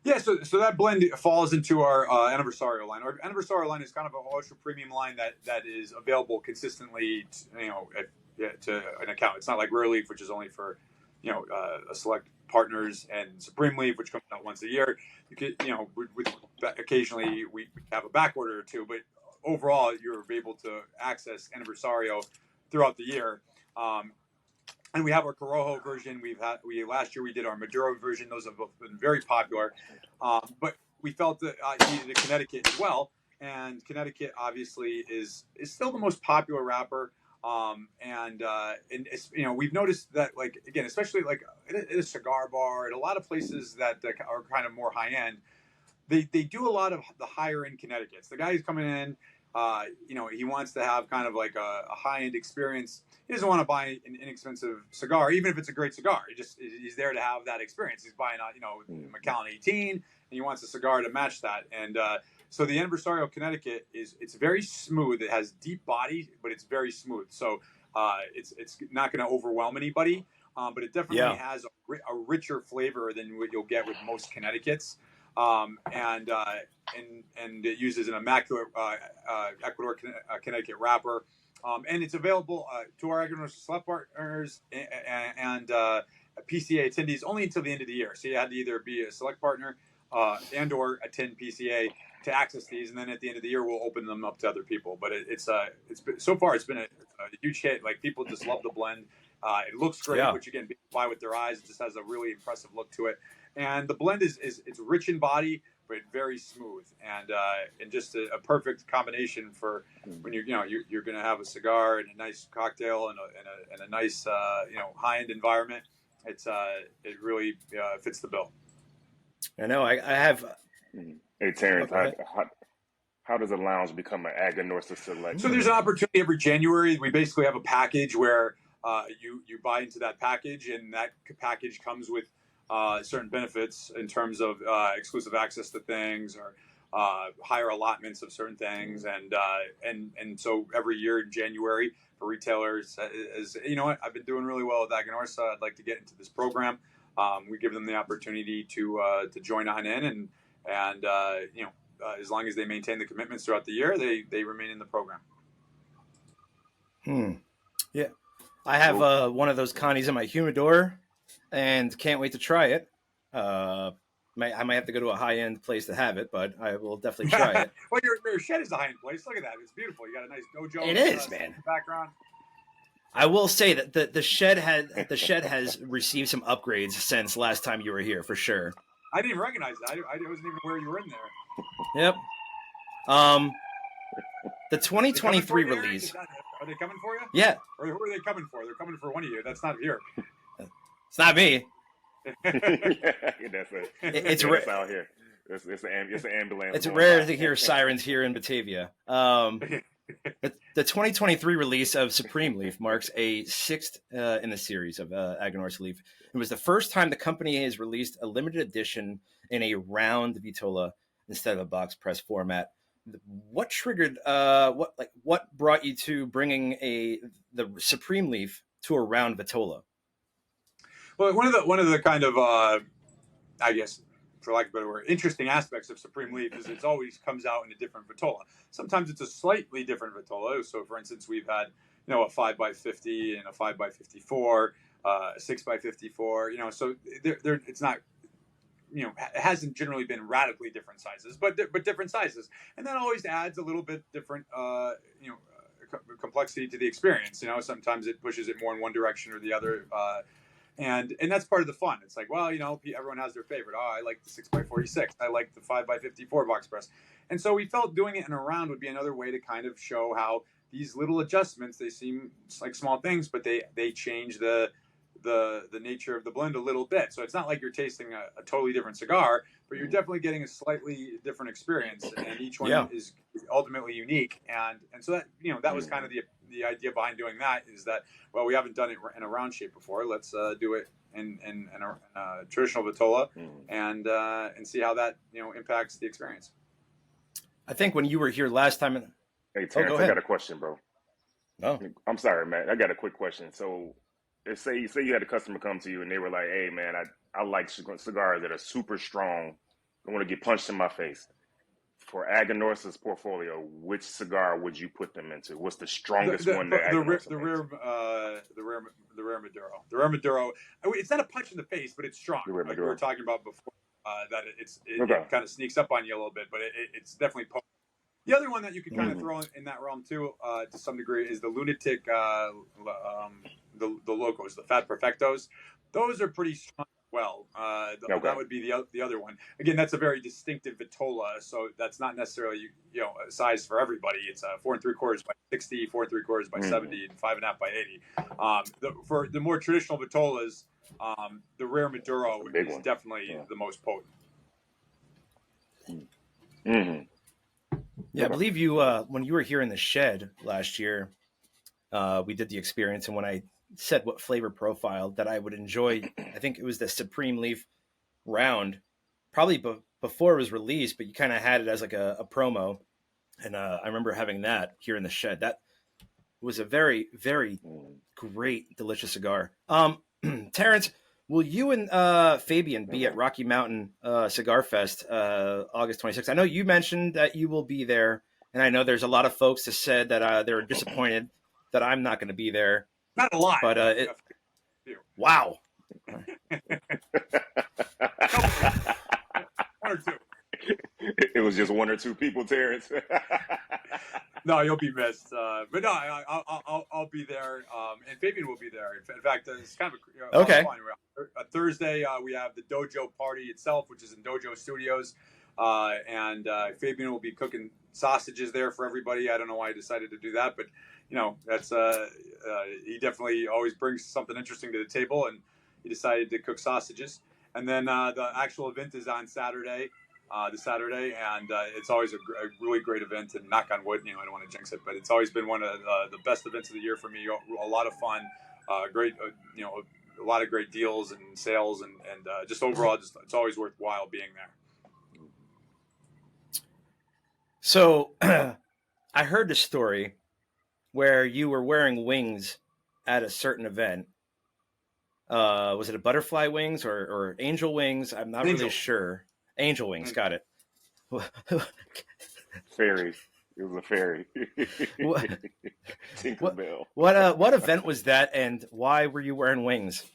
Yeah, so that blend falls into our Anniversario line. Our Anniversario line is kind of an ultra premium line that is available consistently, to an account. It's not like Rare Leaf, which is only for a select partners, and Supreme Leaf, which comes out once a year. You could, occasionally we have a back order or two, but overall you're able to access Anniversario throughout the year. And we have our Corojo version. Last year we did our Maduro version. Those have both been very popular. But we felt that needed a Connecticut as well. And Connecticut obviously is still the most popular wrapper. And we've noticed that, like, again, especially like at a cigar bar, at a lot of places that are kind of more high end, they do a lot of the higher end Connecticut's. The guy who's coming in, he wants to have kind of like a high end experience. He doesn't want to buy an inexpensive cigar, even if it's a great cigar. He's there to have that experience. He's buying Macallan 18, and he wants a cigar to match that. And so the Anniversario Connecticut it's very smooth. It has deep body, but it's very smooth. So it's not going to overwhelm anybody, but it definitely has a richer flavor than what you'll get with most Connecticut's. And it uses an immaculate Ecuador Connecticut wrapper. And it's available to our Aganorsa Select partners and PCA attendees only until the end of the year. So you had to either be a select partner and or attend PCA to access these, and then at the end of the year we'll open them up to other people. But it's been, so far it's been a huge hit. Like, people just love the blend. It looks great, which again, people buy with their eyes. It just has a really impressive look to it. and the blend is it's rich in body but very smooth, and just a perfect combination for when you're going to have a cigar and a nice cocktail and a nice high end environment. It really fits the bill. I know. I have. Hey Terrence, how does a lounge become an Aganorsa Select? So there's an opportunity every January. We basically have a package where you buy into that package, and that package comes with certain benefits in terms of exclusive access to things or higher allotments of certain things, and so every year in January for retailers, as you know what, I've been doing really well with Aganorsa. I'd like to get into this program. We give them the opportunity to join on in, and as long as they maintain the commitments throughout the year, they remain in the program. Yeah, I have one of those Connies in my humidor, and can't wait to try it. I might have to go to a high-end place to have it, but I will definitely try it. Well, your shed is a high-end place. Look at that; it's beautiful. You got a nice dojo. It is, man. Background. I will say that the shed has received some upgrades since last time you were here, for sure. I didn't even recognize that. I wasn't even aware you were in there. Yep. The 2023 release. Are they coming for you? Yeah. Or who are they coming for? They're coming for one of you. That's not here. It's not me. It's out here. It's an ambulance. It's rare to hear sirens here in Batavia. The 2023 release of Supreme Leaf marks a sixth in the series of Aganorsa Leaf. It was the first time the company has released a limited edition in a round vitola instead of a box press format. What triggered? What brought you to bringing the Supreme Leaf to a round vitola? Well, one of the kind of I guess, for lack of a better word, interesting aspects of Supreme Leaf is it always comes out in a different vitola. Sometimes it's a slightly different vitola. So, for instance, we've had a 5x50 and a 5x54, a 6x54. So it's not. It hasn't generally been radically different sizes, but different sizes, and that always adds a little bit different, complexity to the experience. Sometimes it pushes it more in one direction or the other, and that's part of the fun. It's like, well, everyone has their favorite. Oh, I like the 6x46. I like the 5x54 box press, and so we felt doing it in a round would be another way to kind of show how these little adjustments, they seem like small things, but they change the nature of the blend a little bit. So it's not like you're tasting a totally different cigar, but you're definitely getting a slightly different experience, and each one is ultimately unique. And so that that was kind of the idea behind doing that, is that, well, we haven't done it in a round shape before. Let's do it in a traditional vitola and see how that impacts the experience. I think when you were here last time. Hey Terrence, I got a question, bro. No, I'm sorry, man. I got a quick question. So, say you had a customer come to you and they were like, "Hey, man, I like cigars that are super strong. I want to get punched in my face." For Aganorsa's portfolio, which cigar would you put them into? What's the strongest one? That the rare Maduro. The rare Maduro. It's not a punch in the face, but it's strong. Like we were talking about before, that it kind of sneaks up on you a little bit, but it's definitely potent. The other one that you could kind of throw in that realm too, to some degree, is the Lunatic, the Locos, the Fat Perfectos. Those are pretty strong as well. That would be the other one. Again, that's a very distinctive vitola, so that's not necessarily a size for everybody. It's 4 3/4 by 60, 4 3/4 by 70, and 5.5 by 80. For the more traditional vitolas, the rare Maduro is definitely the most potent. Mm-hmm. Yeah, I believe you when you were here in the shed last year, we did the experience, and when I said what flavor profile that I would enjoy, I think it was the Supreme Leaf round, probably before it was released, but you kind of had it as like a promo, and I remember having that here in the shed. That was a very, very great, delicious cigar. Terrence, will you and Fabian be at Rocky Mountain Cigar Fest August 26th? I know you mentioned that you will be there, and I know there's a lot of folks that said that they're disappointed that I'm not going to be there. Not a lot. But wow. One or two. It was just one or two people, Terrence. No, you'll be missed. But no, I'll be there, and Fabian will be there. In fact, it's kind of a okay. fun. Thursday, we have the dojo party itself, which is in Dojo Studios. And Fabian will be cooking sausages there for everybody. I don't know why I decided to do that, but that's he definitely always brings something interesting to the table, and he decided to cook sausages. And then the actual event is on Saturday, and it's always a really great event. And knock on wood, I don't want to jinx it, but it's always been one of the best events of the year for me. A lot of fun, great, a lot of great deals and sales, and just overall, it's always worthwhile being there. So I heard the story where you were wearing wings at a certain event. Was it a butterfly wings or angel wings? I'm not really sure. Angel wings, got it. Fairy. It was a fairy. Tinkerbell. What event was that, and why were you wearing wings?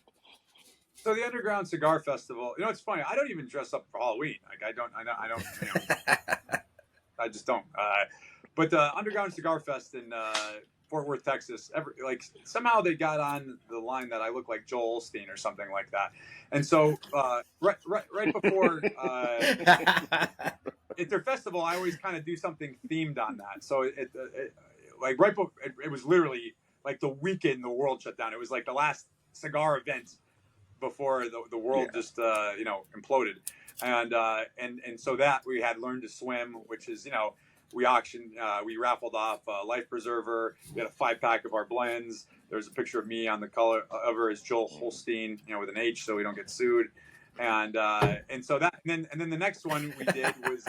So the Underground Cigar Festival. It's funny. I don't even dress up for Halloween. Like I don't. I just don't. But the Underground Cigar Fest in Fort Worth, Texas, somehow they got on the line that I look like Joel Osteen or something like that. And so right before at their festival, I always kind of do something themed on that. So it was literally like the weekend the world shut down. It was like the last cigar event before the world just imploded. And so that we had Learned to Swim, which is, we raffled off a life preserver. We had a 5-pack of our blends. There's a picture of me on the cover as Joel Holstein, with an H, so we don't get sued. And so that, and then the next one we did was,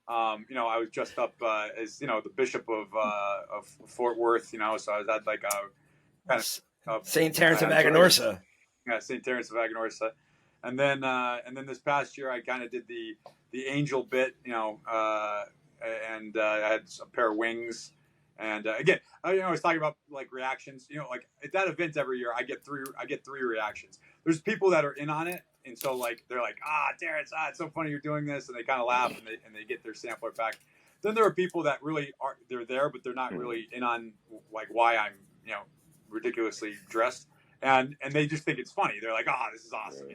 I was dressed up as, the Bishop of Fort Worth, so I was at like a kind of St. Terence of Aganorsa. Yeah, St. Terence of Aganorsa. And then this past year, I kind of did the angel bit, and I had a pair of wings. And again, I was talking about like reactions. Like at that event every year, I get three reactions. There's people that are in on it, and so like they're like, Terence, it's so funny you're doing this, and they kind of laugh and they get their sampler back. Then there are people that really they're there, but they're not really in on like why I'm ridiculously dressed. And they just think it's funny. They're like, this is awesome.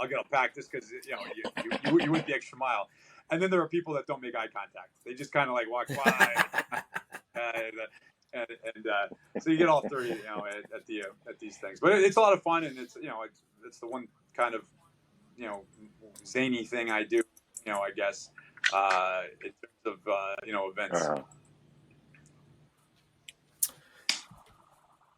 I'll get a pack just because, you went the extra mile. And then there are people that don't make eye contact. They just kind of like walk by. So you get all three, at these things. But it's a lot of fun, and it's the one kind of, zany thing I do, I guess, in terms of, events. Okay.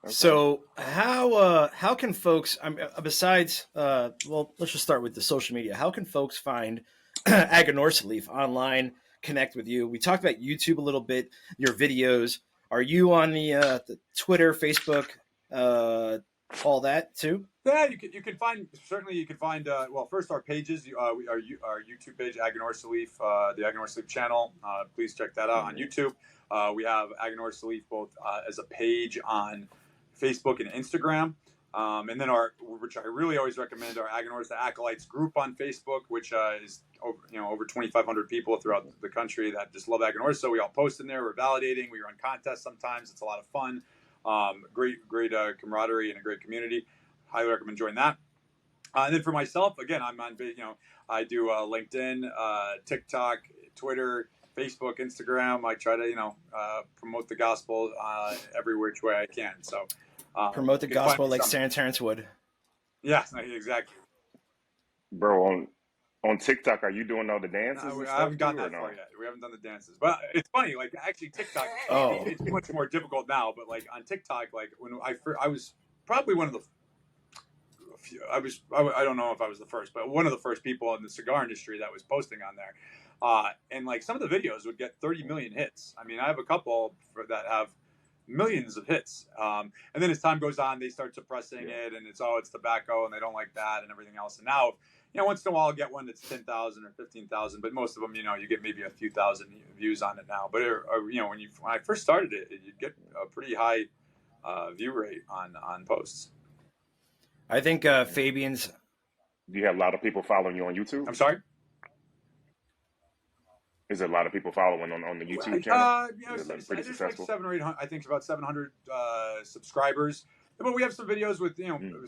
So how can folks, besides, let's just start with the social media. How can folks find Aganorsa Leaf online, connect with you? We talked about YouTube a little bit, your videos. Are you on the Twitter, Facebook, all that too? Yeah, you can find first our pages, our YouTube page, Aganorsa Leaf, the Aganorsa Leaf channel. Please check that out on YouTube. We have Aganorsa Leaf both as a page on Facebook and Instagram, and then which I really always recommend, our Aganorsa Acolytes group on Facebook, which is over 2,500 people throughout the country that just love Aganorsa. We all post in there. We're validating. We run contests sometimes. It's a lot of fun. Great camaraderie and a great community. Highly recommend joining that. And then for myself, again, I'm on, I do LinkedIn, TikTok, Twitter, Facebook, Instagram. I try to, promote the gospel every which way I can. So promote the gospel like St. Terence would. Yeah, exactly. Bro, on TikTok, are you doing all the dances? I haven't gotten that far yet. We haven't done the dances, but it's funny. Like actually, TikTok, it's much more difficult now. But like on TikTok, like when I was probably one of the I don't know if I was the first, but one of the first people in the cigar industry that was posting on there. And like some of the videos would get 30 million hits. I mean, I have a couple that have millions of hits. And then as time goes on, they start suppressing it, and it's tobacco, and they don't like that, and everything else. And now, once in a while, I'll get one that's 10,000 or 15,000, but most of them, you get maybe a few thousand views on it now. But when I first started it, you'd get a pretty high view rate on posts. I think Fabian's. Do you have a lot of people following you on YouTube? I'm sorry? Is there a lot of people following on the YouTube channel? There's like 700 or 800. I think about 700 subscribers. But we have some videos with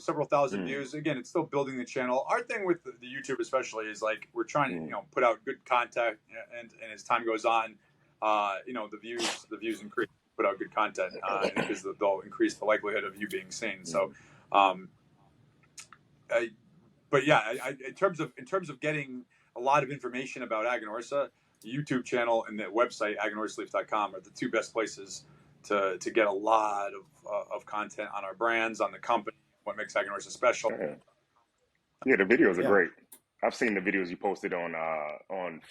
several thousand views. Again, it's still building the channel. Our thing with the YouTube especially is like we're trying to put out good content, and as time goes on, the views increase. Put out good content because they'll increase the likelihood of you being seen. So, but yeah, in terms of getting a lot of information about Aganorsa, the YouTube channel and the website aganorsaleaf.com are the two best places to get a lot of content on our brands, on the company, what makes Aganorsa special. Yeah, the videos are great. I've seen the videos you posted on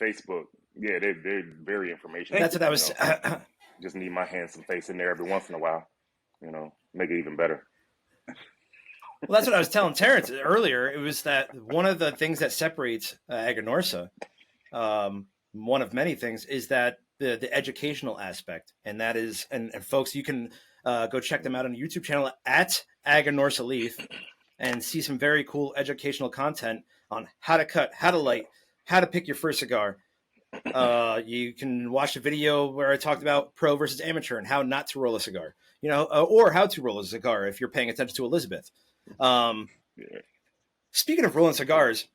Facebook. Yeah, they're very informational. That's what I was. Just need my handsome face in there every once in a while. Make it even better. Well, that's what I was telling Terence earlier. It was that one of the things that separates Aganorsa, one of many things, is that the educational aspect, and that is, and folks, you can go check them out on the YouTube channel at Aganorsa Leaf and see some very cool educational content on how to cut, how to light, how to pick your first cigar. You can watch a video where I talked about pro versus amateur and how not to roll a cigar, or how to roll a cigar if you're paying attention to Elizabeth. Speaking of rolling cigars,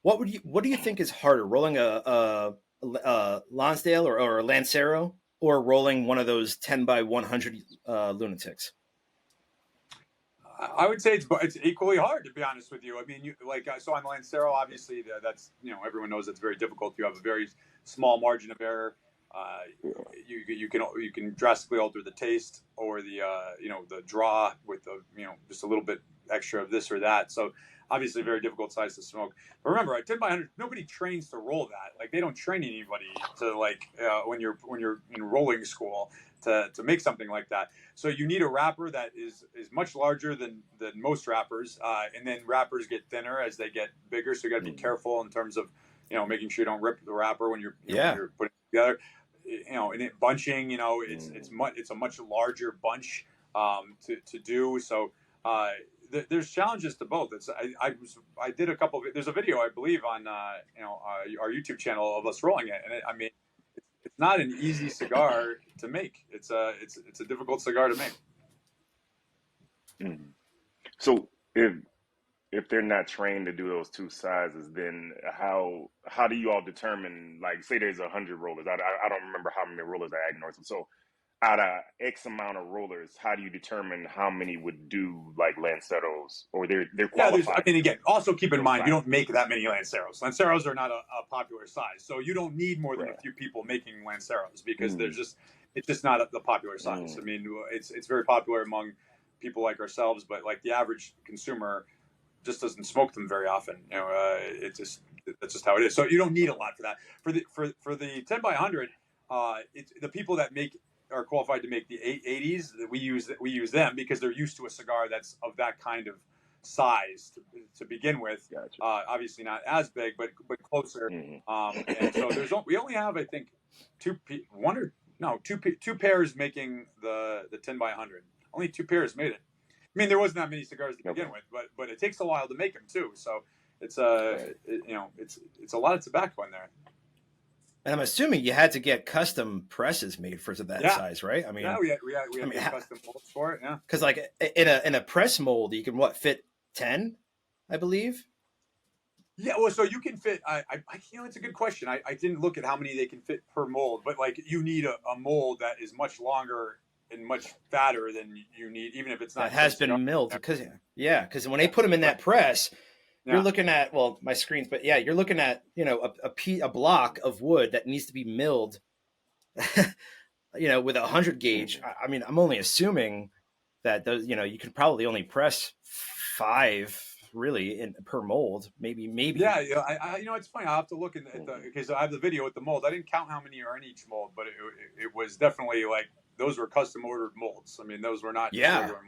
what do you think is harder, rolling a Lonsdale or a Lancero, or rolling one of those 10 by 100 lunatics? I would say it's equally hard, to be honest with you. I mean, so on Lancero, obviously that's everyone knows that's very difficult. You have a very small margin of error. You can drastically alter the taste or the draw with just a little bit extra of this or that. So obviously very difficult size to smoke. But remember, at 10 by 100, nobody trains to roll that. Like they don't train anybody to when you're in rolling school to make something like that. So you need a wrapper that is much larger than most wrappers, and then wrappers get thinner as they get bigger. So you got to be careful in terms of making sure you don't rip the wrapper when you're when you're putting it together. And it bunching, it's a much larger bunch to do. So there's challenges to both. I did a couple of, there's a video I believe on our YouTube channel of us rolling it, and it's not an easy cigar to make. It's a difficult cigar to make. Mm-hmm. So if they're not trained to do those two sizes, then how do you all determine, like, say there's 100 rollers? I don't remember how many rollers are Aganorsa. So out of X amount of rollers, how do you determine how many would do like Lanceros, or they're qualified? Yeah, again, also keep in mind, you don't make that many Lanceros. Lanceros are not a popular size, so you don't need more than a few people making Lanceros because it's just not the popular size. I mean, it's very popular among people like ourselves, but like the average consumer just doesn't smoke them very often. That's just how it is. So you don't need a lot for that. For the 10 by 100, it's the people that are qualified to make the 880s. We use them because they're used to a cigar that's of that kind of size to begin with. Gotcha. Obviously not as big, but closer. And so we only have, I think, two pairs making the 10 by 100. Only 2 pairs made it. I mean, there wasn't that many cigars to begin with, but it takes a while to make them too. So it's it's a lot of tobacco in there. And I'm assuming you had to get custom presses made for that size, right? I mean, we had custom molds for it. Yeah, because like in a press mold, you can fit 10, I believe. Yeah, well, so you can fit. It's a good question. I didn't look at how many they can fit per mold, but like you need a mold that is much longer and much fatter than you need, even if it's not. That has been milled because when they put them in that press, you're looking at my screens, but you're looking at a block of wood that needs to be milled, with 100 gauge. I mean, I'm only assuming that those you can probably only press 5 really per mold, maybe. Yeah, it's funny. I'll have to look because I have the video with the mold. I didn't count how many are in each mold, but it was definitely like. Those were custom ordered molds. I mean, those were not regular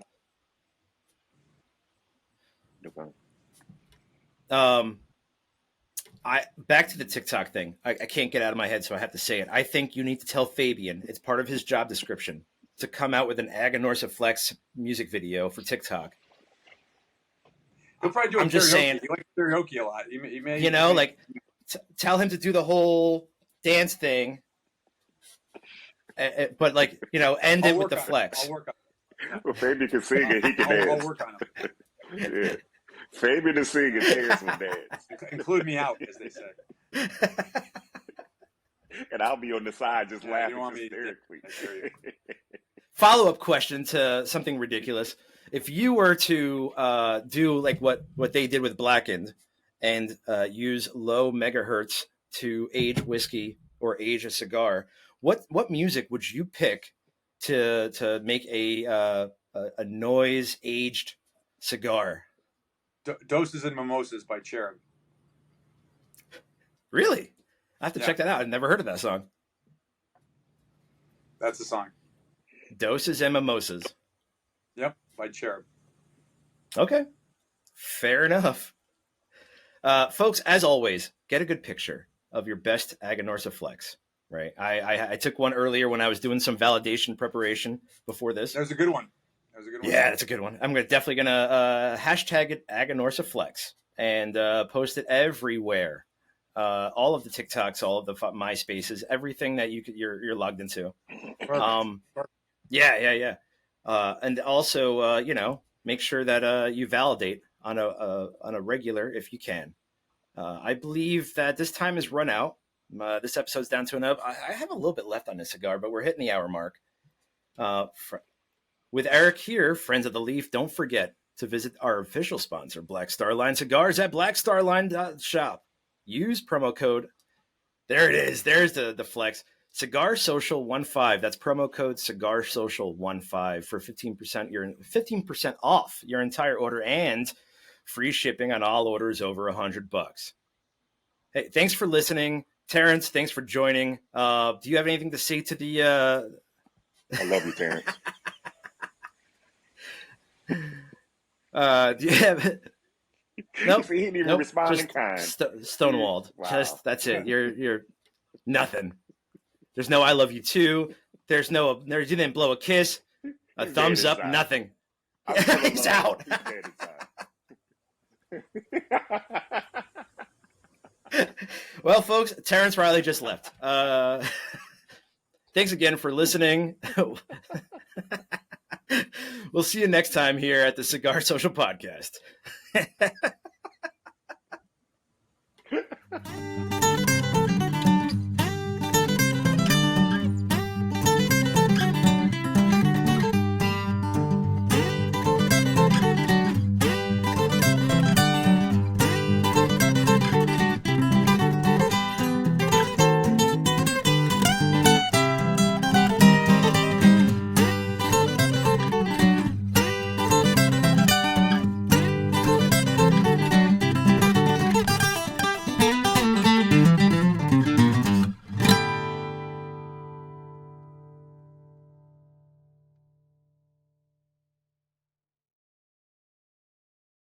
molds. Back to the TikTok thing. I can't get out of my head, so I have to say it. I think you need to tell Fabian, it's part of his job description, to come out with an Aganorsa Flex music video for TikTok. He'll probably do. I'm just saying. He likes karaoke a lot. He may, tell him to do the whole dance thing. But end it with the flex. I'll work on Well, Fabian can sing and he can I'll dance. work on it. Yeah. Fabian to sing and Terrence will dance. Include me out, as they say. And I'll be on the side just laughing hysterically. Follow-up question to something ridiculous. If you were to do like what they did with Blackened and use low megahertz to age whiskey or age a cigar, what music would you pick to make a noise aged cigar? Doses and Mimosas by Cherub. Really? I have to check that out. I've never heard of that song. That's the song. Doses and Mimosas. Yep, by Cherub. Okay. Fair enough. Folks, as always, get a good picture of your best Aganorsa Flex. Right. I took one earlier when I was doing some validation preparation before this. That was a good one. Yeah, that's a good one. I'm definitely gonna hashtag it Aganorsa Flex and post it everywhere. All of the TikToks, all of the MySpaces, everything that you're logged into. Yeah. And also, make sure that you validate on a regular if you can. I believe that this time is run out. This episode's down to enough. I have a little bit left on this cigar, but we're hitting the hour mark. With Eric here, Friends of the Leaf, don't forget to visit our official sponsor, Black Star Line Cigars at blackstarline.shop. Use promo code. There it is. There's the flex. Cigar Social 15. That's promo code Cigar Social 15 for 15% off your entire order and free shipping on all orders over $100. Hey, thanks for listening. Terrence, thanks for joining. Do you have anything to say to the... I love you, Terrence. Do you have... Nope. He didn't even respond in kind. Stonewalled. Wow. That's it. You're nothing. There's no I love you too. You didn't blow a kiss, a thumbs up, nothing. He's out. Well, folks, Terence Reilly just left. Thanks again for listening. We'll see you next time here at the Cigar Social Podcast.